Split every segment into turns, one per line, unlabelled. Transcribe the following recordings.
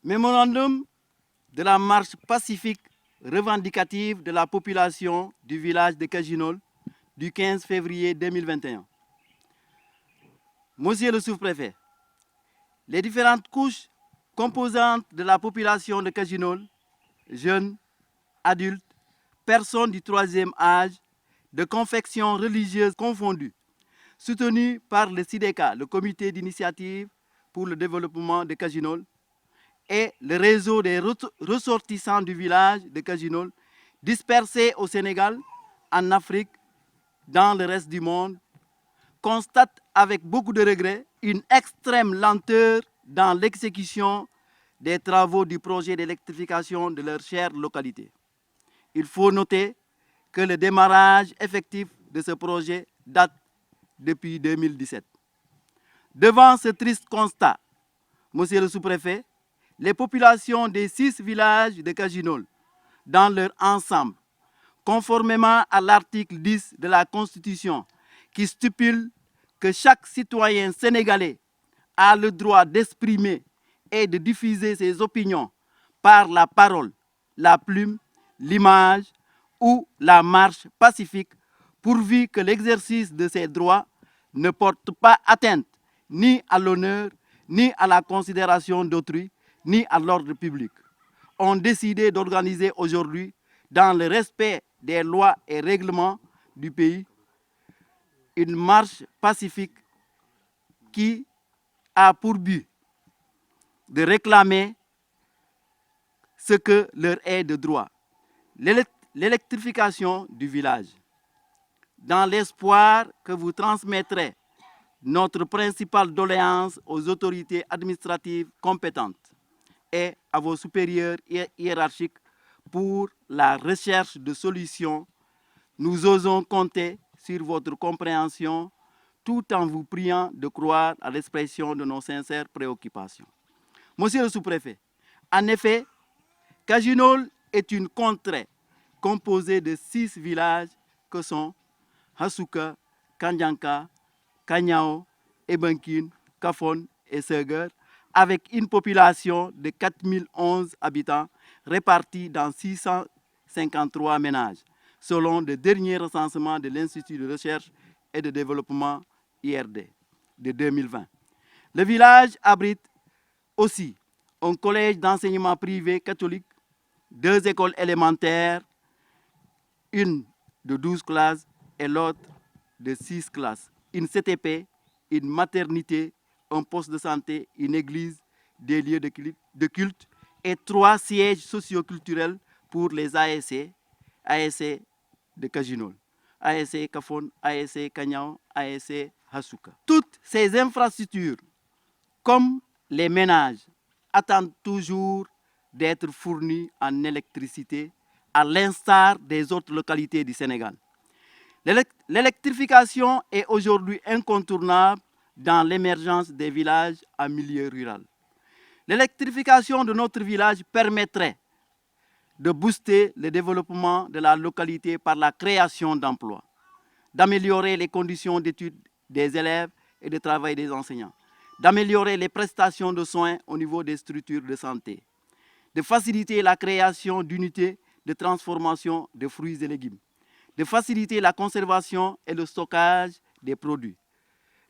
Mémorandum de la marche pacifique revendicative de la population du village de Kajinol du 15 février 2021. Monsieur le sous-préfet, les différentes couches composantes de la population de Kajinol, jeunes, adultes, personnes du troisième âge, de confection religieuse confondue, soutenues par le CIDECA, le comité d'initiative pour le développement de Kajinol, et le réseau des ressortissants du village de Kajinol, dispersés au Sénégal, en Afrique, dans le reste du monde, constatent avec beaucoup de regrets une extrême lenteur dans l'exécution des travaux du projet d'électrification de leur chère localité. Il faut noter que le démarrage effectif de ce projet date depuis 2017. Devant ce triste constat, Monsieur le sous-préfet, les populations des 6 villages de Kajinol, dans leur ensemble, conformément à l'article 10 de la Constitution, qui stipule que chaque citoyen sénégalais a le droit d'exprimer et de diffuser ses opinions par la parole, la plume, l'image ou la marche pacifique, pourvu que l'exercice de ces droits ne porte pas atteinte ni à l'honneur, ni à la considération d'autrui, ni à l'ordre public, ont décidé d'organiser aujourd'hui, dans le respect des lois et règlements du pays, une marche pacifique qui a pour but de réclamer ce que leur est de droit, l'électrification du village. Dans l'espoir que vous transmettrez notre principale doléance aux autorités administratives compétentes et à vos supérieurs hiérarchiques pour la recherche de solutions, nous osons compter sur votre compréhension tout en vous priant de croire à l'expression de nos sincères préoccupations. Monsieur le sous-préfet, en effet, Kajinol est une contrée composée de 6 villages que sont Hasuka, Kandianka, Kanyao, Ebankin, Kafon et Seger, avec une population de 4011 habitants répartis dans 653 ménages, selon le dernier recensement de l'Institut de recherche et de développement IRD de 2020. Le village abrite aussi un collège d'enseignement privé catholique, 2 écoles élémentaires, une de 12 classes et l'autre de 6 classes, une CTP, une maternité, un poste de santé, une église, des lieux de culte et 3 sièges socioculturels pour les ASC de Kajinol, ASC Kafon, ASC Kanyao, ASC Hasuka. Toutes ces infrastructures, comme les ménages, attendent toujours d'être fournies en électricité, à l'instar des autres localités du Sénégal. L'électrification est aujourd'hui incontournable dans l'émergence des villages en milieu rural. L'électrification de notre village permettrait de booster le développement de la localité par la création d'emplois, d'améliorer les conditions d'études des élèves et de travail des enseignants, d'améliorer les prestations de soins au niveau des structures de santé, de faciliter la création d'unités de transformation de fruits et légumes, de faciliter la conservation et le stockage des produits,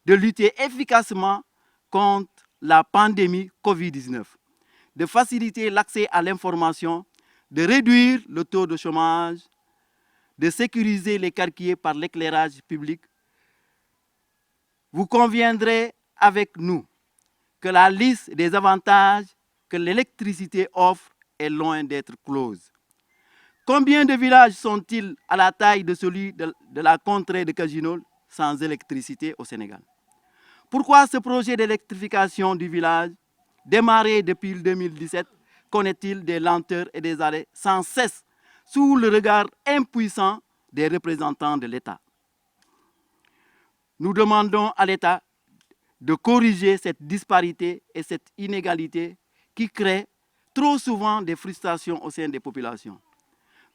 de lutter efficacement contre la pandémie Covid-19, de faciliter l'accès à l'information, de réduire le taux de chômage, de sécuriser les quartiers par l'éclairage public. Vous conviendrez avec nous que la liste des avantages que l'électricité offre est loin d'être close. Combien de villages sont-ils à la taille de celui de la contrée de Kajinol sans électricité au Sénégal? Pourquoi ce projet d'électrification du village, démarré depuis 2017, connaît-il des lenteurs et des arrêts sans cesse sous le regard impuissant des représentants de l'État? Nous demandons à l'État de corriger cette disparité et cette inégalité qui crée trop souvent des frustrations au sein des populations.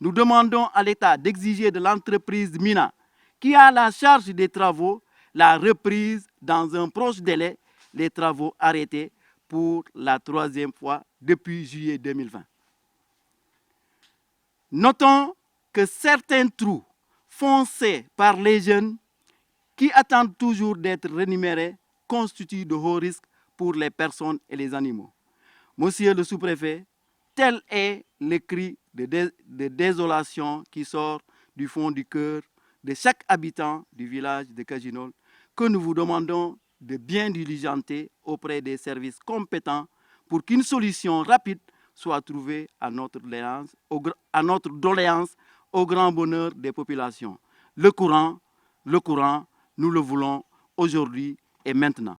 Nous demandons à l'État d'exiger de l'entreprise Mina, qui a la charge des travaux, la reprise dans un proche délai des travaux arrêtés pour la 3e fois depuis juillet 2020. Notons que certains trous foncés par les jeunes qui attendent toujours d'être rémunérés constituent de hauts risques pour les personnes et les animaux. Monsieur le sous-préfet, tel est le cri de désolation qui sort du fond du cœur de chaque habitant du village de Kajinol, que nous vous demandons de bien diligenter auprès des services compétents pour qu'une solution rapide soit trouvée à notre doléance au grand bonheur des populations. Le courant, nous le voulons aujourd'hui et maintenant.